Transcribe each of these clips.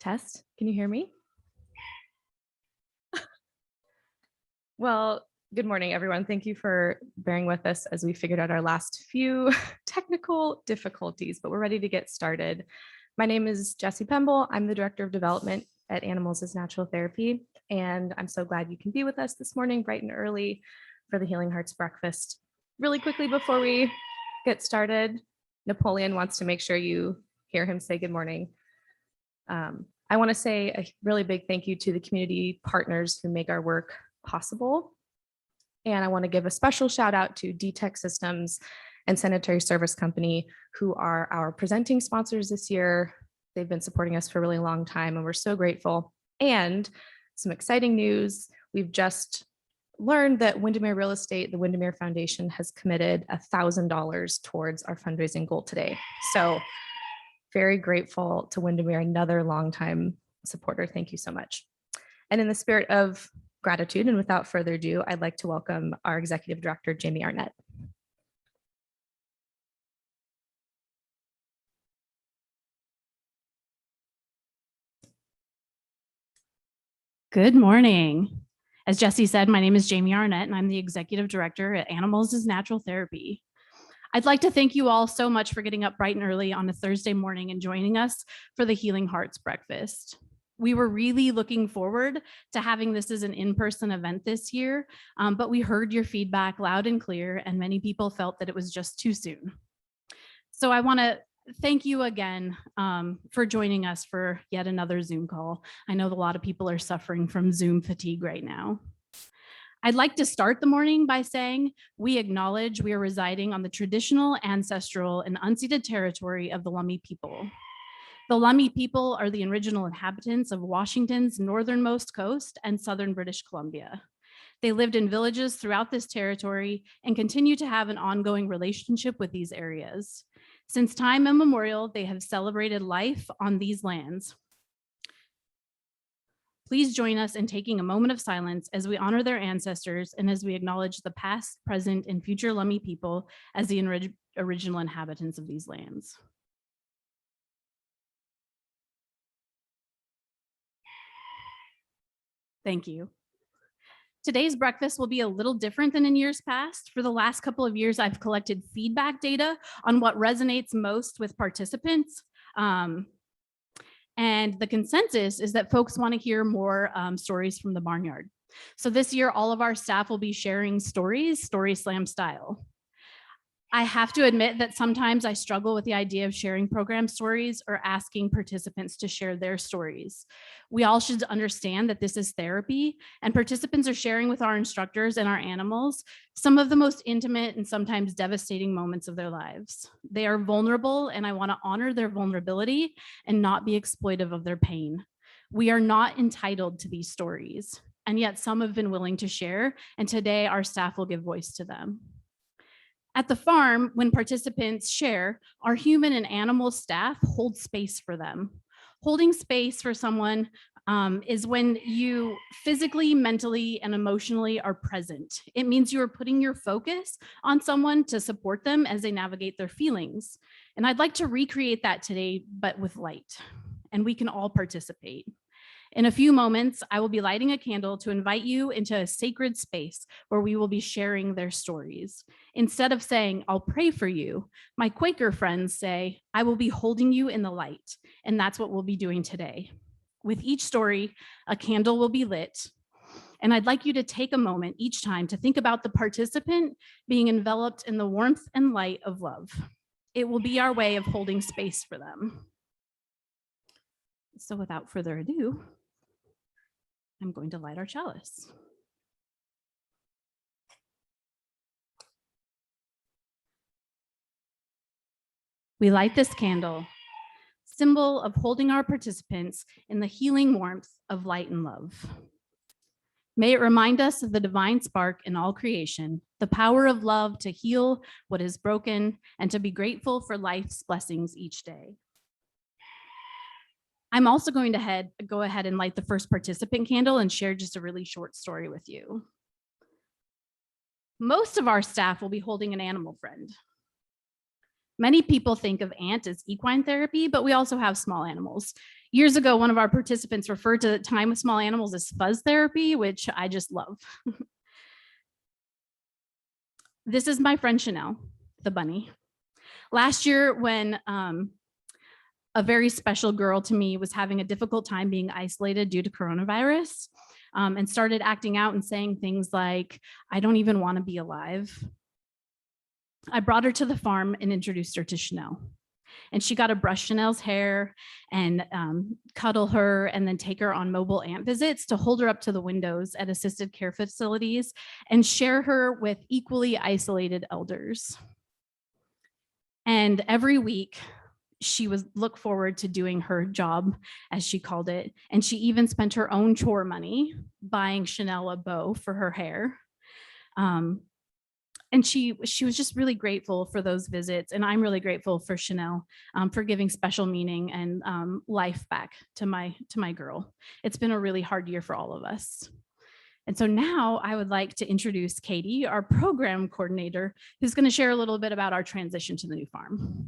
Test, can you hear me? Well, good morning, everyone. Thank you for bearing with us as we figured out our last few technical difficulties, but we're ready to get started. My name is Jessie Pemble. I'm the Director of Development at Animals as Natural Therapy, and I'm so glad you can be with us this morning, bright and early, for the Healing Hearts Breakfast. Really quickly before we get started, Napoleon wants to make sure you hear him say good morning. I want to say a really big thank you to the community partners who make our work possible. And I want to give a special shout out to DTech Systems and Sanitary Service Company, who are our presenting sponsors this year. They've been supporting us for a really long time, and we're so grateful. And some exciting news, we've just learned that Windermere Real Estate, the Windermere Foundation, has committed $1,000 towards our fundraising goal today. So very grateful to Windermere, another longtime supporter. Thank you so much. And in the spirit of gratitude, and without further ado, I'd like to welcome our Executive Director, Jamie Arnett. Good morning. As Jessie said, my name is Jamie Arnett, and I'm the Executive Director at Animals as Natural Therapy. I'd like to thank you all so much for getting up bright and early on a Thursday morning and joining us for the Healing Hearts Breakfast. We were really looking forward to having this as an in-person event this year, but we heard your feedback loud and clear, and many people felt that it was just too soon. So I want to thank you again for joining us for yet another Zoom call. I know a lot of people are suffering from Zoom fatigue right now. I'd like to start the morning by saying we acknowledge we are residing on the traditional, ancestral, and unceded territory of the Lummi people. The Lummi people are the original inhabitants of Washington's northernmost coast and southern British Columbia. They lived in villages throughout this territory and continue to have an ongoing relationship with these areas. Since time immemorial, they have celebrated life on these lands. Please join us in taking a moment of silence as we honor their ancestors and as we acknowledge the past, present, and future Lummi people as the original inhabitants of these lands. Thank you. Today's breakfast will be a little different than in years past. For the last couple of years, I've collected feedback data on what resonates most with participants. And the consensus is that folks want to hear more stories from the barnyard. So this year, all of our staff will be sharing stories, Story Slam style. I have to admit that sometimes I struggle with the idea of sharing program stories or asking participants to share their stories. We all should understand that this is therapy, and participants are sharing with our instructors and our animals some of the most intimate and sometimes devastating moments of their lives. They are vulnerable, and I want to honor their vulnerability and not be exploitive of their pain. We are not entitled to these stories, and yet some have been willing to share, and today our staff will give voice to them. At the farm, when participants share, our human and animal staff hold space for them. Holding space for someone is when you physically, mentally, and emotionally are present. It means you are putting your focus on someone to support them as they navigate their feelings. And I'd like to recreate that today, but with light, and we can all participate. In a few moments, I will be lighting a candle to invite you into a sacred space where we will be sharing their stories. Instead of saying, I'll pray for you, my Quaker friends say, I will be holding you in the light. And that's what we'll be doing today. With each story, a candle will be lit. And I'd like you to take a moment each time to think about the participant being enveloped in the warmth and light of love. It will be our way of holding space for them. So without further ado, I'm going to light our chalice. We light this candle, symbol of holding our participants in the healing warmth of light and love. May it remind us of the divine spark in all creation, the power of love to heal what is broken and to be grateful for life's blessings each day. I'm also going to go ahead and light the first participant candle and share just a really short story with you. Most of our staff will be holding an animal friend. Many people think of Ant as equine therapy, but we also have small animals. Years ago, one of our participants referred to time with small animals as fuzz therapy, which I just love. This is my friend Chanel, the bunny. Last year, when a very special girl to me was having a difficult time being isolated due to coronavirus, and started acting out and saying things like, I don't even want to be alive, I brought her to the farm and introduced her to Chanel. And she got to brush Chanel's hair and cuddle her and then take her on mobile ant visits to hold her up to the windows at assisted care facilities and share her with equally isolated elders. And every week, she would look forward to doing her job, as she called it. And she even spent her own chore money buying Chanel a bow for her hair. And she was just really grateful for those visits. And I'm really grateful for Chanel for giving special meaning and life back to my girl. It's been a really hard year for all of us. And so now I would like to introduce Katie, our program coordinator, who's going to share a little bit about our transition to the new farm.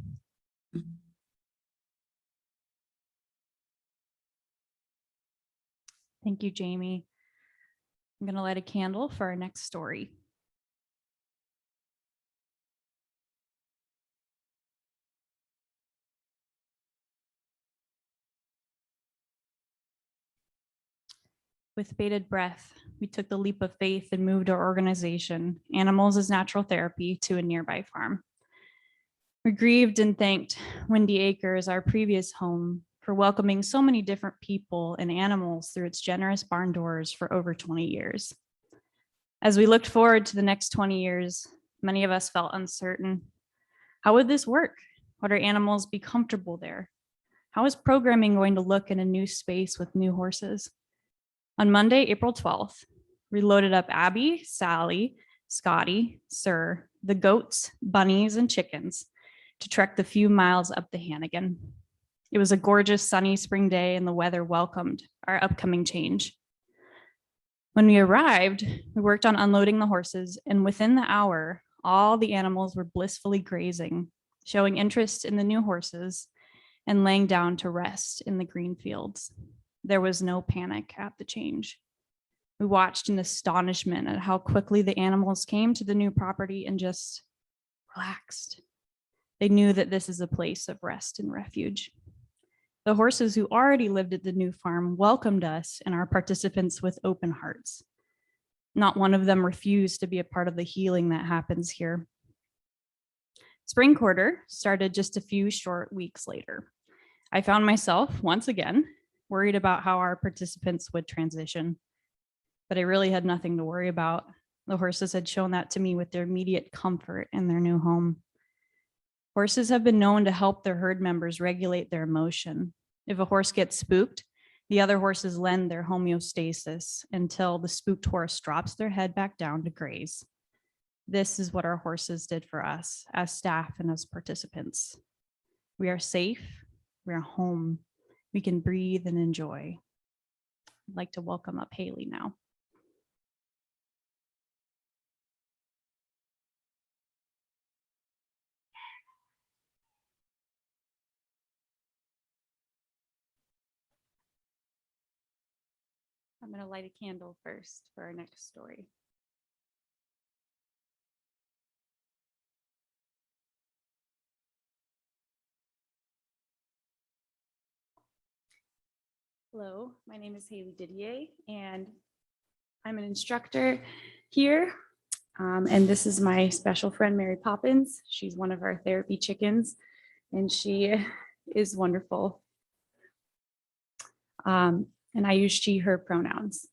Thank you, Jamie. I'm going to light a candle for our next story. With bated breath, we took the leap of faith and moved our organization, Animals as Natural Therapy, to a nearby farm. We grieved and thanked Windy Acres, our previous home, for welcoming so many different people and animals through its generous barn doors for over 20 years. As we looked forward to the next 20 years, many of us felt uncertain. How would this work? Would our animals be comfortable there? How is programming going to look in a new space with new horses? On Monday, April 12th, we loaded up Abby, Sally, Scotty, Sir, the goats, bunnies, and chickens to trek the few miles up the Hannigan. It was a gorgeous sunny spring day and the weather welcomed our upcoming change. When we arrived, we worked on unloading the horses, and within the hour, all the animals were blissfully grazing, showing interest in the new horses and laying down to rest in the green fields. There was no panic at the change. We watched in astonishment at how quickly the animals came to the new property and just relaxed. They knew that this is a place of rest and refuge. The horses who already lived at the new farm welcomed us and our participants with open hearts. Not one of them refused to be a part of the healing that happens here. Spring quarter started just a few short weeks later. I found myself, once again, worried about how our participants would transition, but I really had nothing to worry about. The horses had shown that to me with their immediate comfort in their new home. Horses have been known to help their herd members regulate their emotion. If a horse gets spooked, the other horses lend their homeostasis until the spooked horse drops their head back down to graze. This is what our horses did for us as staff and as participants. We are safe, we are home, we can breathe and enjoy. I'd like to welcome up Haley now. I'm going to light a candle first for our next story. Hello, my name is Haley Didier, and I'm an instructor here. And this is my special friend, Mary Poppins. She's one of our therapy chickens, and she is wonderful. And I use she, her pronouns.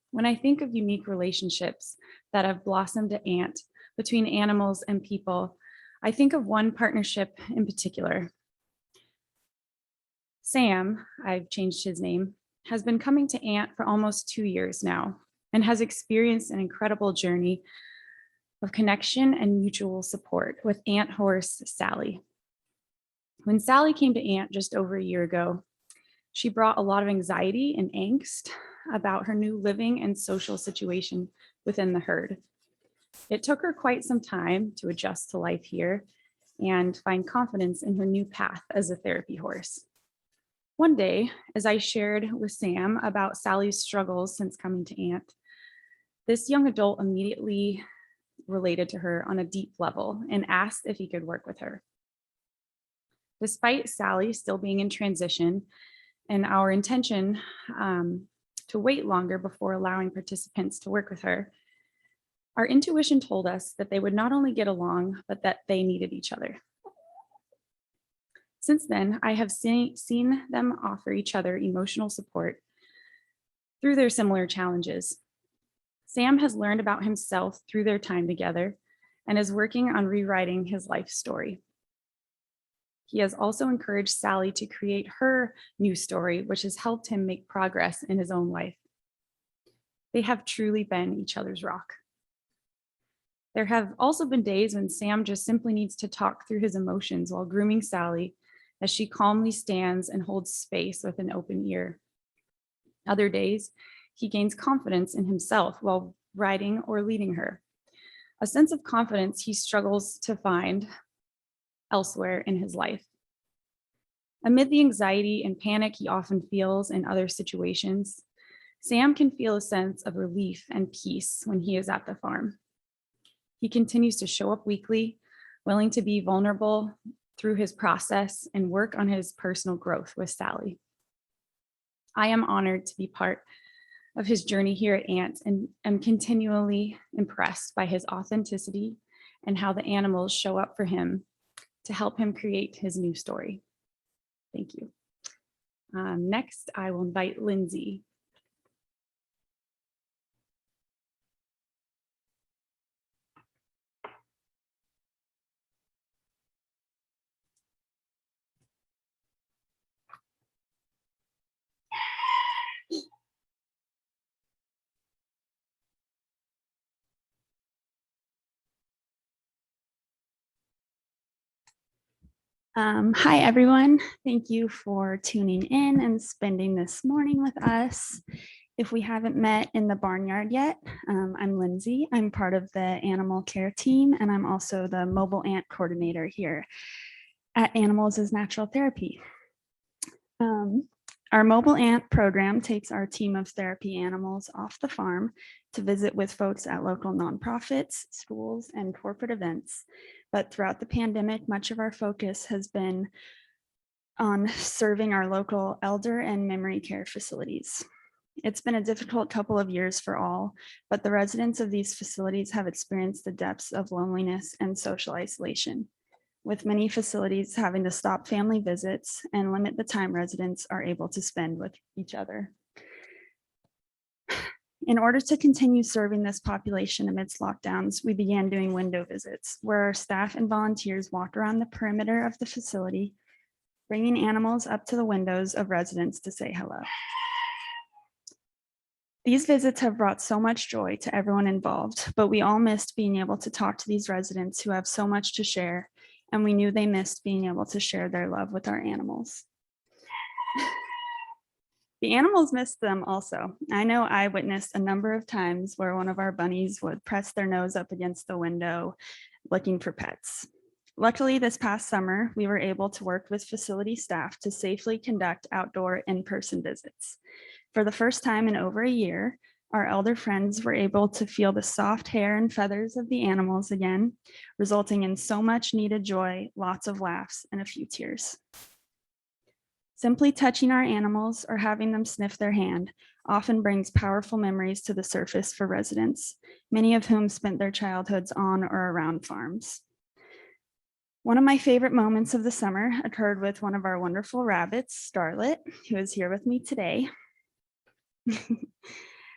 When I think of unique relationships that have blossomed at Ant between animals and people, I think of one partnership in particular. Sam, I've changed his name, has been coming to Ant for almost 2 years now and has experienced an incredible journey of connection and mutual support with Ant horse Sally. When Sally came to Ant just over a year ago, she brought a lot of anxiety and angst about her new living and social situation within the herd. It took her quite some time to adjust to life here, and find confidence in her new path as a therapy horse. One day, as I shared with Sam about Sally's struggles since coming to Ant, this young adult immediately related to her on a deep level and asked if he could work with her. Despite Sally still being in transition and our intention to wait longer before allowing participants to work with her, our intuition told us that they would not only get along, but that they needed each other. Since then, I have seen them offer each other emotional support through their similar challenges. Sam has learned about himself through their time together and is working on rewriting his life story. He has also encouraged Sally to create her new story, which has helped him make progress in his own life. They have truly been each other's rock. There have also been days when Sam just simply needs to talk through his emotions while grooming Sally as she calmly stands and holds space with an open ear. Other days, he gains confidence in himself while riding or leading her, a sense of confidence he struggles to find elsewhere in his life. Amid the anxiety and panic he often feels in other situations, Sam can feel a sense of relief and peace when he is at the farm. He continues to show up weekly, willing to be vulnerable through his process and work on his personal growth with Sally. I am honored to be part of his journey here at Ant and am continually impressed by his authenticity and how the animals show up for him to help him create his new story. Thank you. Next, I will invite Lindsay. Hi, everyone. Thank you for tuning in and spending this morning with us. If we haven't met in the barnyard yet, I'm Lindsay. I'm part of the animal care team, and I'm also the mobile ant coordinator here at Animals as Natural Therapy. Our mobile ant program takes our team of therapy animals off the farm to visit with folks at local nonprofits, schools, and corporate events. But throughout the pandemic, much of our focus has been on serving our local elder and memory care facilities. It's been a difficult couple of years for all, but the residents of these facilities have experienced the depths of loneliness and social isolation, with many facilities having to stop family visits and limit the time residents are able to spend with each other. In order to continue serving this population amidst lockdowns, we began doing window visits where our staff and volunteers walk around the perimeter of the facility, bringing animals up to the windows of residents to say hello. These visits have brought so much joy to everyone involved, but we all missed being able to talk to these residents who have so much to share, and we knew they missed being able to share their love with our animals. The animals missed them also. I know I witnessed a number of times where one of our bunnies would press their nose up against the window looking for pets. Luckily, this past summer, we were able to work with facility staff to safely conduct outdoor in-person visits. For the first time in over a year, our elder friends were able to feel the soft hair and feathers of the animals again, resulting in so much needed joy, lots of laughs, and a few tears. Simply touching our animals or having them sniff their hand often brings powerful memories to the surface for residents, many of whom spent their childhoods on or around farms. One of my favorite moments of the summer occurred with one of our wonderful rabbits, Starlet, who is here with me today.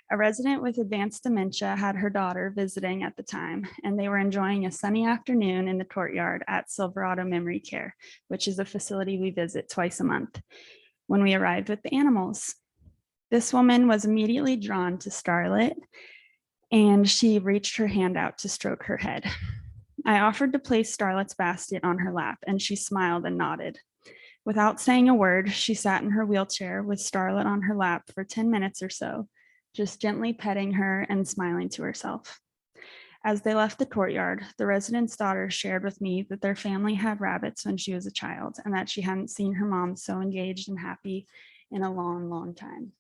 A resident with advanced dementia had her daughter visiting at the time, and they were enjoying a sunny afternoon in the courtyard at Silverado Memory Care, which is a facility we visit twice a month, when we arrived with the animals. This woman was immediately drawn to Starlet, and she reached her hand out to stroke her head. I offered to place Starlet's basket on her lap, and she smiled and nodded. Without saying a word, she sat in her wheelchair with Starlet on her lap for 10 minutes or so, just gently petting her and smiling to herself. As they left the courtyard, the resident's daughter shared with me that their family had rabbits when she was a child and that she hadn't seen her mom so engaged and happy in a long, long time.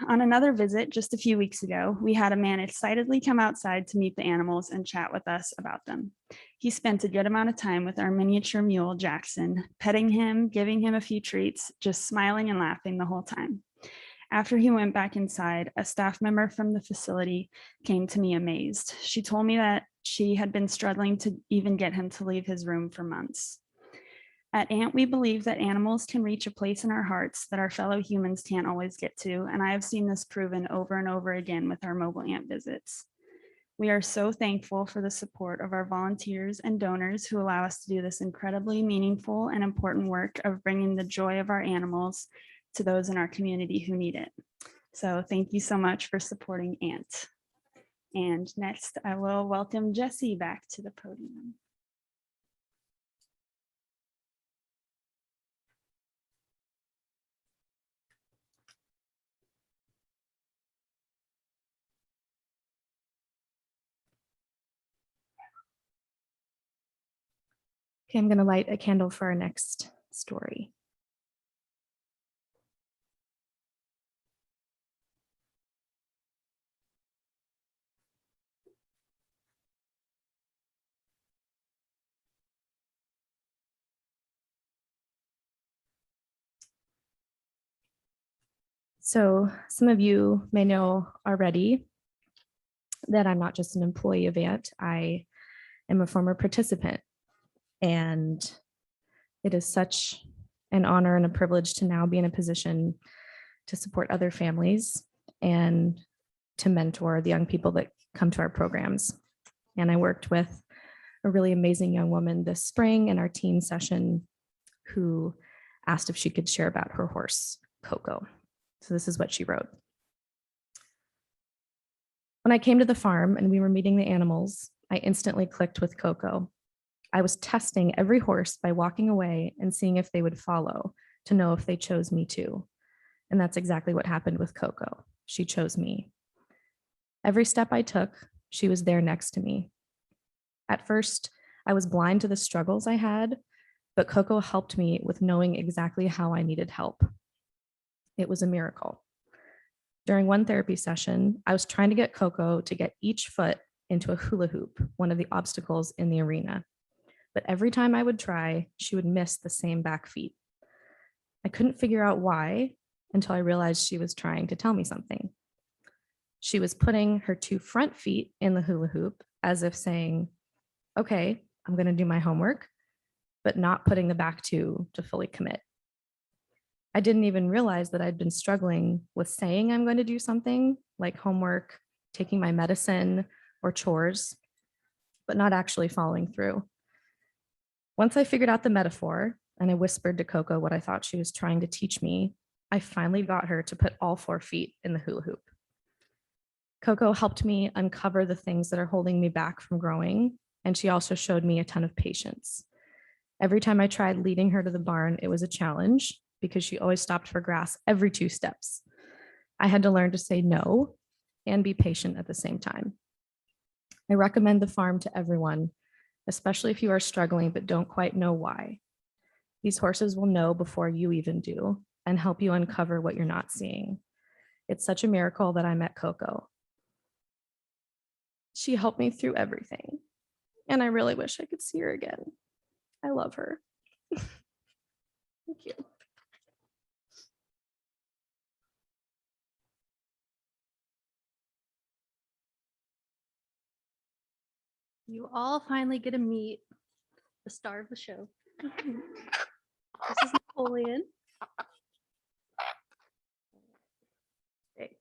On another visit just a few weeks ago, we had a man excitedly come outside to meet the animals and chat with us about them. He spent a good amount of time with our miniature mule, Jackson, petting him, giving him a few treats, just smiling and laughing the whole time. After he went back inside, a staff member from the facility came to me amazed. She told me that she had been struggling to even get him to leave his room for months. At ANT, we believe that animals can reach a place in our hearts that our fellow humans can't always get to, and I have seen this proven over and over again with our mobile ANT visits. We are so thankful for the support of our volunteers and donors who allow us to do this incredibly meaningful and important work of bringing the joy of our animals to those in our community who need it. So thank you so much for supporting ANT. And next, I will welcome Jessie back to the podium. Okay, I'm going to light a candle for our next story. So some of you may know already that I'm not just an employee of ANT, I am a former participant. And it is such an honor and a privilege to now be in a position to support other families and to mentor the young people that come to our programs. And I worked with a really amazing young woman this spring in our teen session who asked if she could share about her horse, Coco. So this is what she wrote. When I came to the farm and we were meeting the animals, I instantly clicked with Coco. I was testing every horse by walking away and seeing if they would follow to know if they chose me too. And that's exactly what happened with Coco. She chose me. Every step I took, she was there next to me. At first, I was blind to the struggles I had, but Coco helped me with knowing exactly how I needed help. It was a miracle. During one therapy session, I was trying to get Coco to get each foot into a hula hoop, one of the obstacles in the arena. But every time I would try, she would miss the same back feet. I couldn't figure out why until I realized she was trying to tell me something. She was putting her 2 front feet in the hula hoop as if saying, okay, I'm going to do my homework, but not putting the back 2 to fully commit. I didn't even realize that I'd been struggling with saying I'm going to do something like homework, taking my medicine, or chores, but not actually following through. Once I figured out the metaphor and I whispered to Coco what I thought she was trying to teach me, I finally got her to put all 4 feet in the hula hoop. Coco helped me uncover the things that are holding me back from growing, and she also showed me a ton of patience. Every time I tried leading her to the barn, it was a challenge because she always stopped for grass every 2 steps. I had to learn to say no and be patient at the same time. I recommend the farm to everyone, especially if you are struggling but don't quite know why. These horses will know before you even do and help you uncover what you're not seeing. It's such a miracle that I met Coco. She helped me through everything, and I really wish I could see her again. I love her. Thank you. You all finally get to meet the star of the show. This is Napoleon. Okay.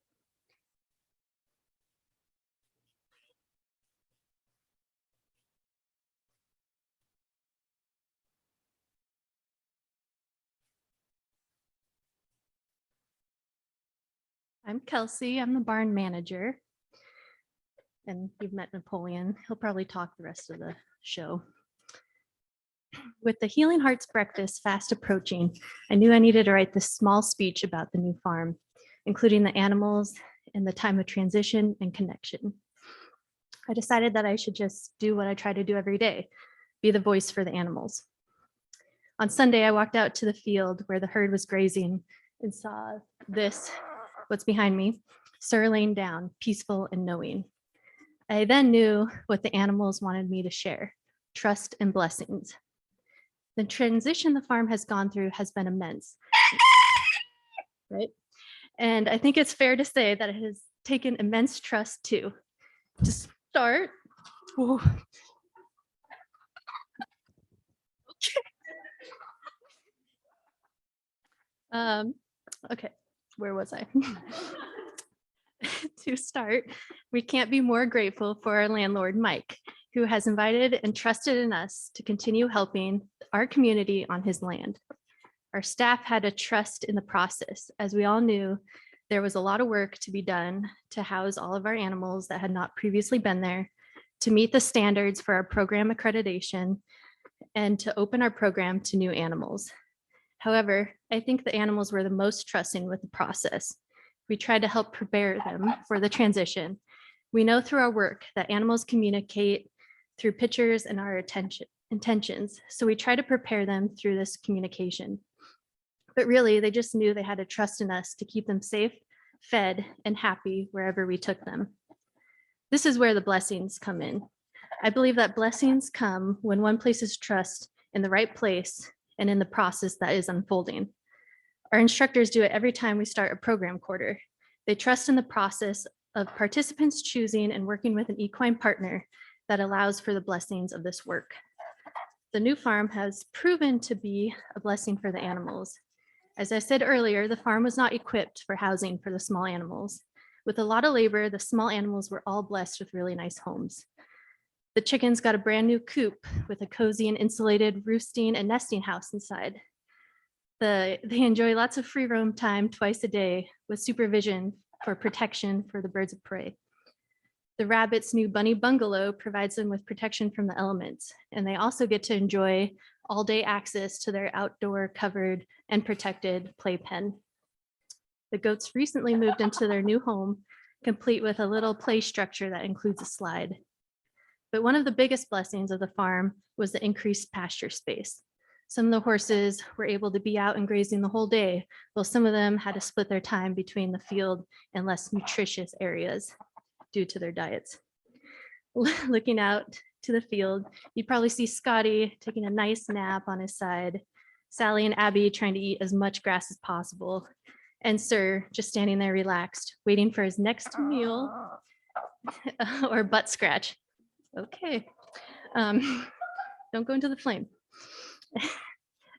I'm Kelsey. I'm the barn manager. And you've met Napoleon. He'll probably talk the rest of the show. With the Healing Hearts breakfast fast approaching, I knew I needed to write this small speech about the new farm, including the animals in the time of transition and connection. I decided that I should just do what I try to do every day, be the voice for the animals. On Sunday, I walked out to the field where the herd was grazing and saw this, what's behind me, Sir laying down, peaceful and knowing. I then knew what the animals wanted me to share, trust and blessings. The transition the farm has gone through has been immense, right? And I think it's fair to say that it has taken immense trust too. To start, whoa. Okay, where was I? To start, we can't be more grateful for our landlord, Mike, who has invited and trusted in us to continue helping our community on his land. Our staff had a trust in the process, as we all knew there was a lot of work to be done to house all of our animals that had not previously been there, to meet the standards for our program accreditation, and to open our program to new animals. However, I think the animals were the most trusting with the process. We tried to help prepare them for the transition. We know through our work that animals communicate through pictures and our intentions. So we try to prepare them through this communication. But really, they just knew they had to trust in us to keep them safe, fed, and happy wherever we took them. This is where the blessings come in. I believe that blessings come when one places trust in the right place and in the process that is unfolding. Our instructors do it every time we start a program quarter. They trust in the process of participants choosing and working with an equine partner that allows for the blessings of this work. The new farm has proven to be a blessing for the animals. As I said earlier, the farm was not equipped for housing for the small animals. With a lot of labor, the small animals were all blessed with really nice homes. The chickens got a brand new coop with a cozy and insulated roosting and nesting house inside. They enjoy lots of free roam time twice a day with supervision for protection for the birds of prey. The rabbits' new bunny bungalow provides them with protection from the elements, and they also get to enjoy all-day access to their outdoor covered and protected playpen. The goats recently moved into their new home, complete with a little play structure that includes a slide. But one of the biggest blessings of the farm was the increased pasture space. Some of the horses were able to be out and grazing the whole day, while some of them had to split their time between the field and less nutritious areas due to their diets. Looking out to the field, you'd probably see Scotty taking a nice nap on his side, Sally and Abby trying to eat as much grass as possible, and Sir just standing there relaxed, waiting for his next meal or butt scratch. Okay, don't go into the flame.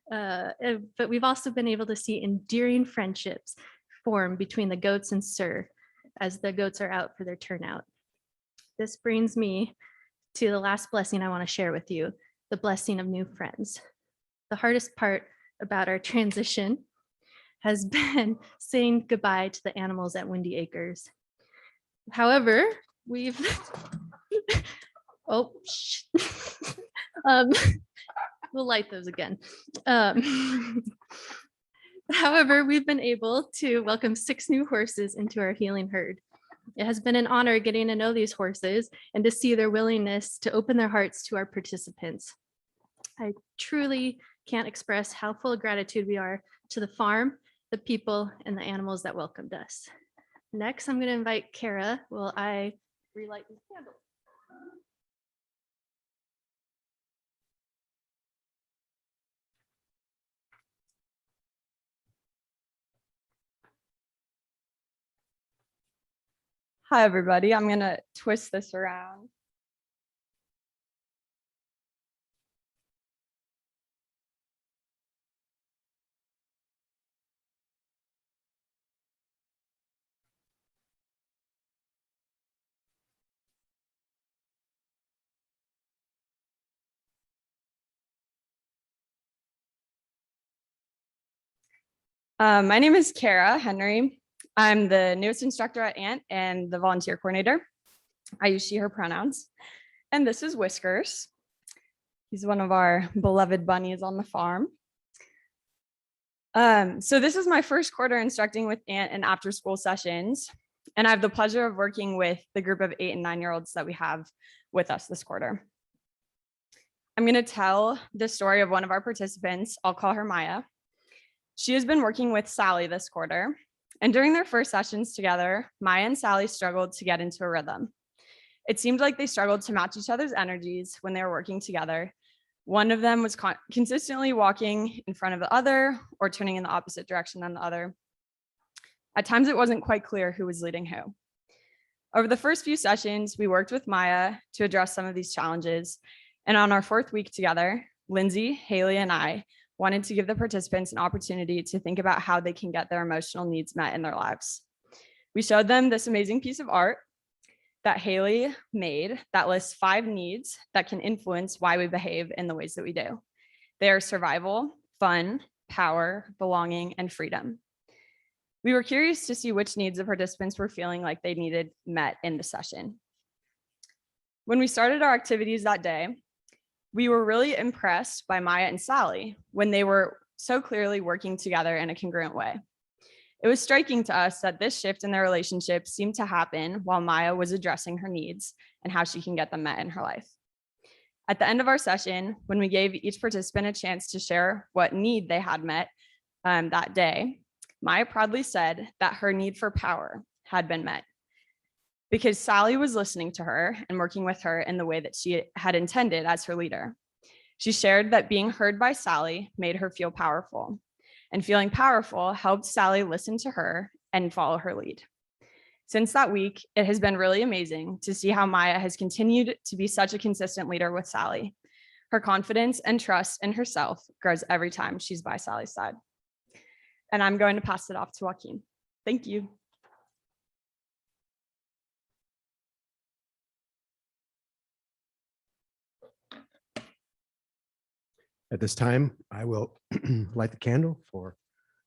But we've also been able to see endearing friendships form between the goats and Sir as the goats are out for their turnout. This brings me to the last blessing I want to share with you, the blessing of new friends. The hardest part about our transition has been saying goodbye to the animals at Windy Acres. However, we'll light those again. However, we've been able to welcome 6 new horses into our healing herd. It has been an honor getting to know these horses and to see their willingness to open their hearts to our participants. I truly can't express how full of gratitude we are to the farm, the people, and the animals that welcomed us. Next, I'm going to invite Kara while I relight these candles. Hi, everybody. I'm going to twist this around. My name is Kara Henry. I'm the newest instructor at Ant and the volunteer coordinator. I use she, her pronouns. And this is Whiskers. He's one of our beloved bunnies on the farm. So this is my first quarter instructing with Ant and after school sessions. And I have the pleasure of working with the group of 8 and 9-year-olds that we have with us this quarter. I'm going to tell the story of one of our participants. I'll call her Maya. She has been working with Sally this quarter. And during their first sessions together, Maya and Sally struggled to get into a rhythm. It seemed like they struggled to match each other's energies when they were working together. One of them was consistently walking in front of the other or turning in the opposite direction than the other. At times, it wasn't quite clear who was leading who. Over the first few sessions, we worked with Maya to address some of these challenges. And on our 4th week together, Lindsay, Haley, and I wanted to give the participants an opportunity to think about how they can get their emotional needs met in their lives. We showed them this amazing piece of art that Haley made that lists 5 needs that can influence why we behave in the ways that we do. They are survival, fun, power, belonging, and freedom. We were curious to see which needs the participants were feeling like they needed met in the session. When we started our activities that day, we were really impressed by Maya and Sally when they were so clearly working together in a congruent way. It was striking to us that this shift in their relationship seemed to happen while Maya was addressing her needs and how she can get them met in her life. At the end of our session, when we gave each participant a chance to share what need they had met that day, Maya proudly said that her need for power had been met because Sally was listening to her and working with her in the way that she had intended as her leader. She shared that being heard by Sally made her feel powerful, and feeling powerful helped Sally listen to her and follow her lead. Since that week, it has been really amazing to see how Maya has continued to be such a consistent leader with Sally. Her confidence and trust in herself grows every time she's by Sally's side. And I'm going to pass it off to Joaquin. Thank you. At this time, I will light the candle for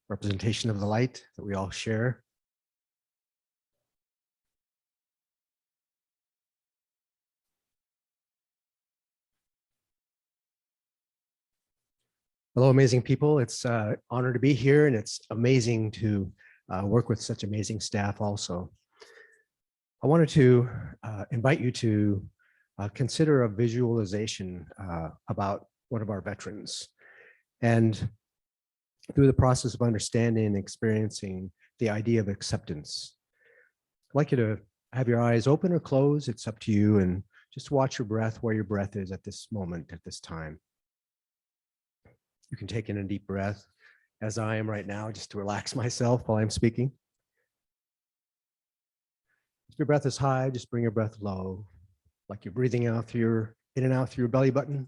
representation of the light that we all share. Hello, amazing people. It's an honor to be here, and it's amazing to work with such amazing staff also. I wanted to invite you to consider a visualization about one of our veterans. And through the process of understanding and experiencing the idea of acceptance, I'd like you to have your eyes open or closed. It's up to you, and just watch your breath, where your breath is at this moment, at this time. You can take in a deep breath, as I am right now, just to relax myself while I'm speaking. If your breath is high, just bring your breath low, like you're breathing out through in and out through your belly button.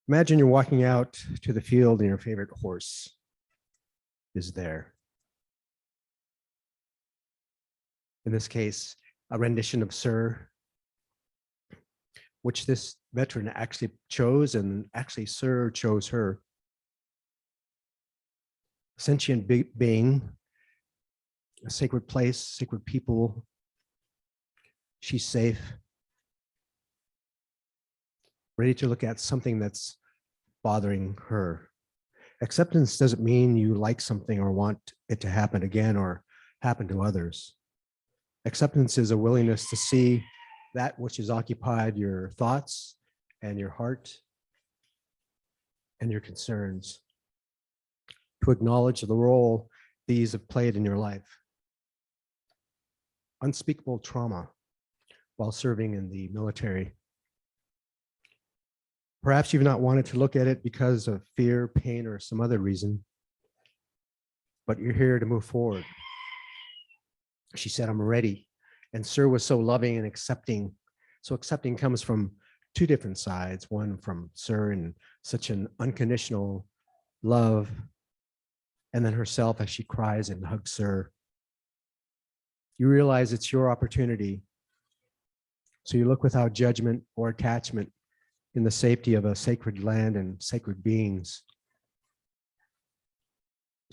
Imagine you're walking out to the field and your favorite horse is there. In this case, a rendition of Sir, which this veteran actually chose, and actually Sir chose her. Sentient being, a sacred place, sacred people. She's safe, ready to look at something that's bothering her. Acceptance doesn't mean you like something or want it to happen again or happen to others. Acceptance is a willingness to see that which has occupied your thoughts and your heart and your concerns, to acknowledge the role these have played in your life. Unspeakable trauma while serving in the military. Perhaps you've not wanted to look at it because of fear, pain, or some other reason, but you're here to move forward. She said, I'm ready. And Sir was so loving and accepting. So accepting comes from two different sides, one from Sir and such an unconditional love, and then herself as she cries and hugs Sir. You realize it's your opportunity. So you look without judgment or attachment in the safety of a sacred land and sacred beings.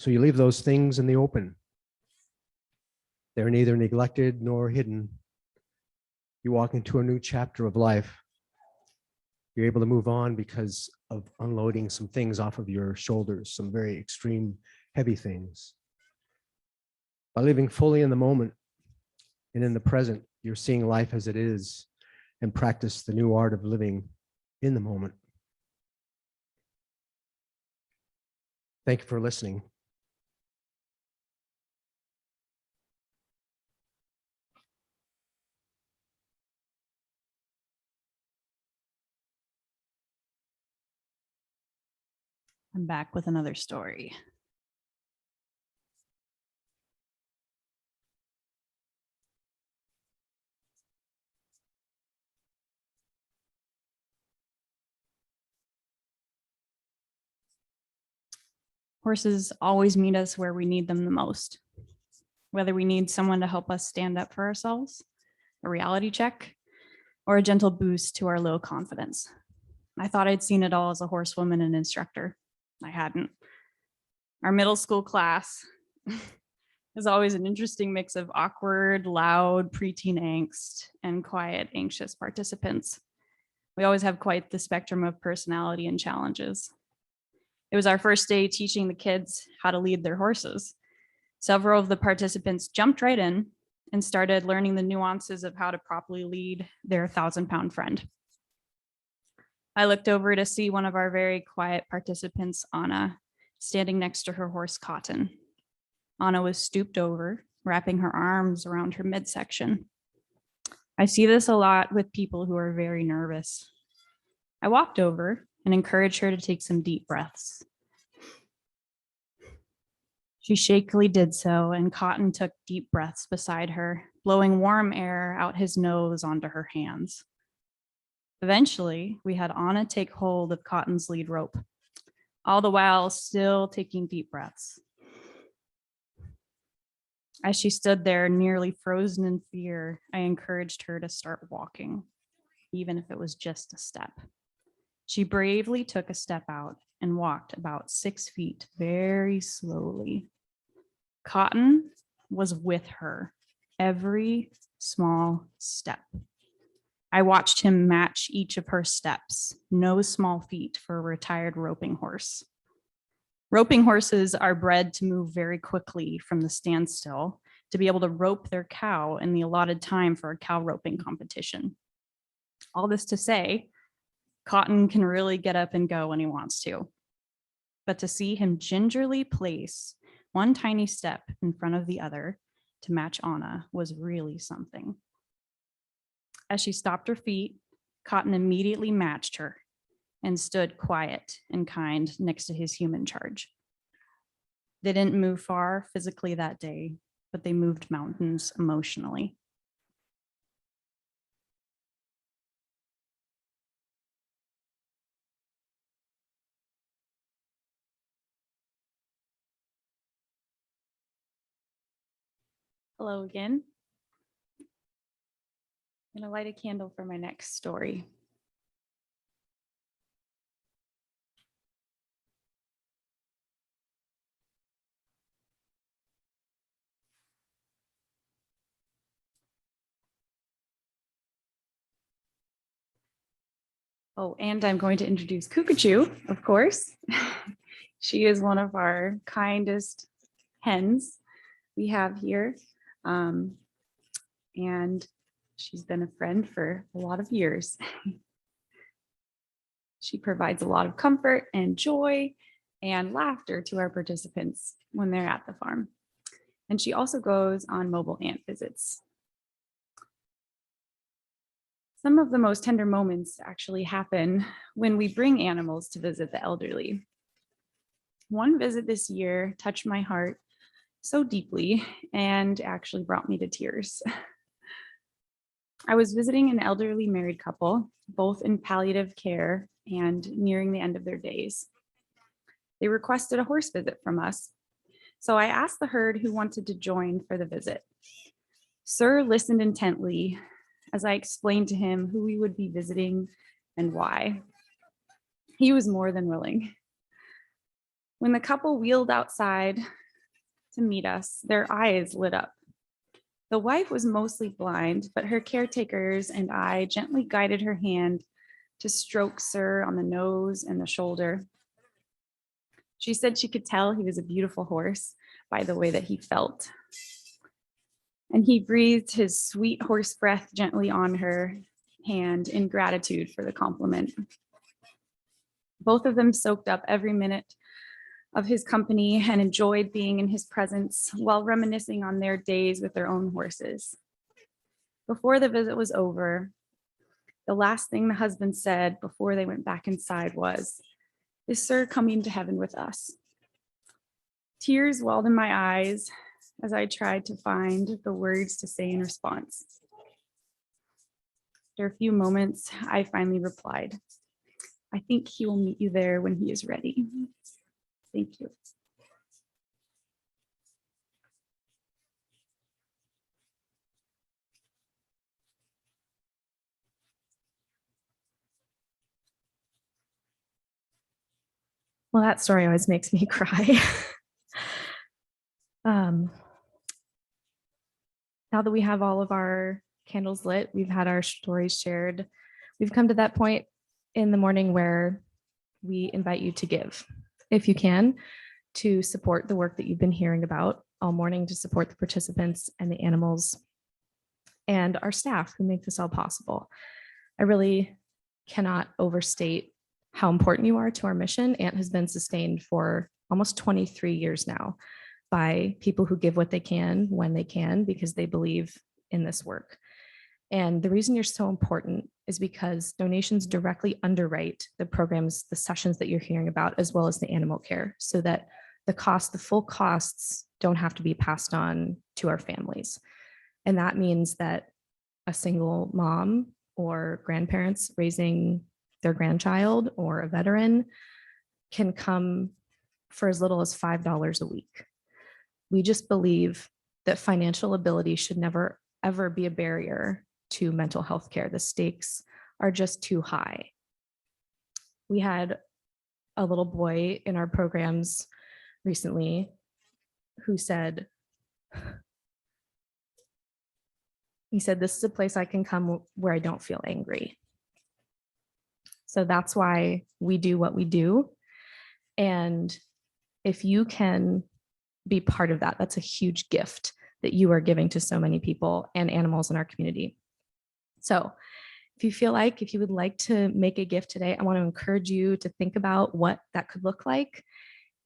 So you leave those things in the open. They're neither neglected nor hidden. You walk into a new chapter of life. You're able to move on because of unloading some things off of your shoulders, some very extreme, heavy things. By living fully in the moment and in the present, you're seeing life as it is and practice the new art of living in the moment. Thank you for listening. I'm back with another story. Horses always meet us where we need them the most. Whether we need someone to help us stand up for ourselves, a reality check, or a gentle boost to our low confidence. I thought I'd seen it all as a horsewoman and instructor. I hadn't. Our middle school class is always an interesting mix of awkward, loud, preteen angst, and quiet, anxious participants. We always have quite the spectrum of personality and challenges. It was our first day teaching the kids how to lead their horses. Several of the participants jumped right in and started learning the nuances of how to properly lead their 1,000-pound friend. I looked over to see one of our very quiet participants, Anna, standing next to her horse, Cotton. Anna was stooped over, wrapping her arms around her midsection. I see this a lot with people who are very nervous. I walked over and encouraged her to take some deep breaths. She shakily did so, and Cotton took deep breaths beside her, blowing warm air out his nose onto her hands. Eventually, we had Anna take hold of Cotton's lead rope, all the while still taking deep breaths. As she stood there, nearly frozen in fear, I encouraged her to start walking, even if it was just a step. She bravely took a step out and walked about 6 feet very slowly. Cotton was with her every small step. I watched him match each of her steps, no small feat for a retired roping horse. Roping horses are bred to move very quickly from the standstill to be able to rope their cow in the allotted time for a cow roping competition. All this to say, Cotton can really get up and go when he wants to. But to see him gingerly place one tiny step in front of the other to match Anna was really something. As she stopped her feet, Cotton immediately matched her and stood quiet and kind next to his human charge. They didn't move far physically that day, but they moved mountains emotionally. Hello again. I'm gonna light a candle for my next story. Oh, and I'm going to introduce Cuckoo, of course. She is one of our kindest hens we have here. And she's been a friend for a lot of years. She provides a lot of comfort and joy and laughter to our participants when they're at the farm. And she also goes on mobile ant visits. Some of the most tender moments actually happen when we bring animals to visit the elderly. One visit this year touched my heart so deeply and actually brought me to tears. I was visiting an elderly married couple, both in palliative care and nearing the end of their days. They requested a horse visit from us, so I asked the herd who wanted to join for the visit. Sir listened intently as I explained to him who we would be visiting and why. He was more than willing. When the couple wheeled outside to meet us, their eyes lit up. The wife was mostly blind, but her caretakers and I gently guided her hand to stroke Sir on the nose and the shoulder. She said she could tell he was a beautiful horse by the way that he felt. and he breathed his sweet horse breath gently on her hand in gratitude for the compliment. Both of them soaked up every minute of his company and enjoyed being in his presence while reminiscing on their days with their own horses. Before the visit was over, the last thing the husband said before they went back inside was, "Is Sir coming to heaven with us?" Tears welled in my eyes as I tried to find the words to say in response. After a few moments, I finally replied, "I think he will meet you there when he is ready." Thank you. Well, that story always makes me cry. Now that we have all of our candles lit, we've had our stories shared, we've come to that point in the morning where we invite you to give, if you can, to support the work that you've been hearing about all morning, to support the participants and the animals and our staff who make this all possible. I really cannot overstate how important you are to our mission. ANT has been sustained for almost 23 years now by people who give what they can when they can because they believe in this work. And the reason you're so important is because donations directly underwrite the programs, the sessions that you're hearing about, as well as the animal care, so that the full costs don't have to be passed on to our families. And that means that a single mom or grandparents raising their grandchild or a veteran can come for as little as $5 a week. We just believe that financial ability should never, ever be a barrier to mental health care. The stakes are just too high. We had a little boy in our programs recently who said, "This is a place I can come where I don't feel angry." So that's why we do what we do. And if you can be part of that, that's a huge gift that you are giving to so many people and animals in our community. So if you would like to make a gift today, I want to encourage you to think about what that could look like.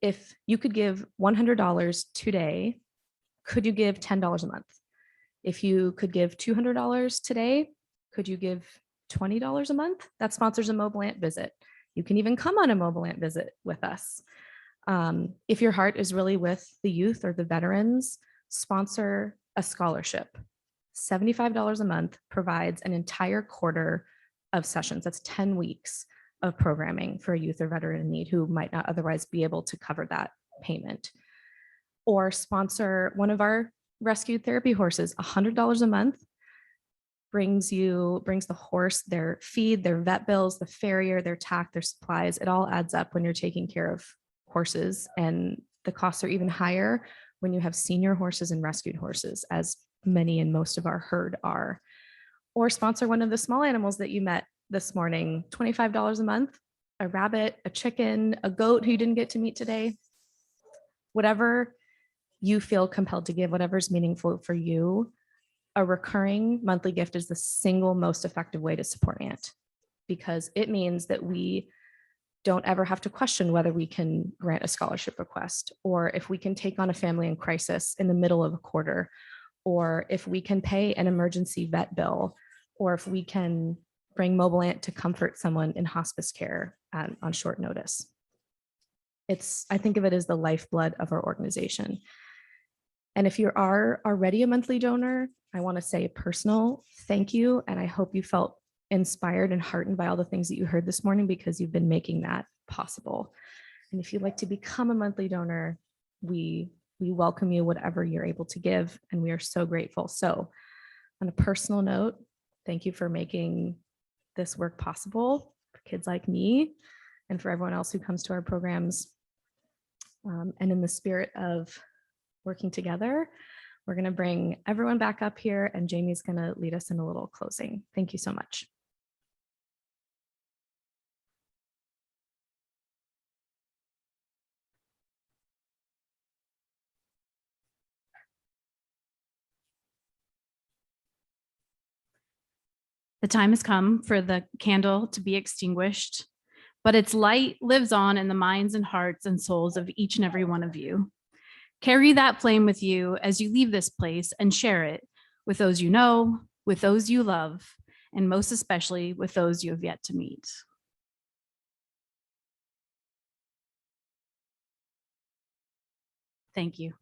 If you could give $100 today, could you give $10 a month? If you could give $200 today, could you give $20 a month? That sponsors a mobile ant visit. You can even come on a mobile ant visit with us. If your heart is really with the youth or the veterans, sponsor a scholarship. $75 a month provides an entire quarter of sessions. That's 10 weeks of programming for a youth or veteran in need who might not otherwise be able to cover that payment. Or sponsor one of our rescued therapy horses. $100 a month brings the horse their feed, their vet bills, the farrier, their tack, their supplies. It all adds up when you're taking care of horses, and the costs are even higher when you have senior horses and rescued horses, as many and most of our herd are. Or sponsor one of the small animals that you met this morning. $25 a month, a rabbit, a chicken, a goat who you didn't get to meet today. Whatever you feel compelled to give, whatever's meaningful for you, a recurring monthly gift is the single most effective way to support ANT, because it means that we don't ever have to question whether we can grant a scholarship request, or if we can take on a family in crisis in the middle of a quarter, or if we can pay an emergency vet bill, or if we can bring mobile ant to comfort someone in hospice care on short notice. I think of it as the lifeblood of our organization. And if you are already a monthly donor, I want to say a personal thank you. And I hope you felt inspired and heartened by all the things that you heard this morning, because you've been making that possible. And if you'd like to become a monthly donor, we welcome you, whatever you're able to give. And we are so grateful. So on a personal note, thank you for making this work possible for kids like me and for everyone else who comes to our programs. And in the spirit of working together, we're going to bring everyone back up here, and Jamie's going to lead us in a little closing. Thank you so much. The time has come for the candle to be extinguished, but its light lives on in the minds and hearts and souls of each and every one of you. Carry that flame with you as you leave this place and share it with those you know, with those you love, and most especially with those you have yet to meet. Thank you.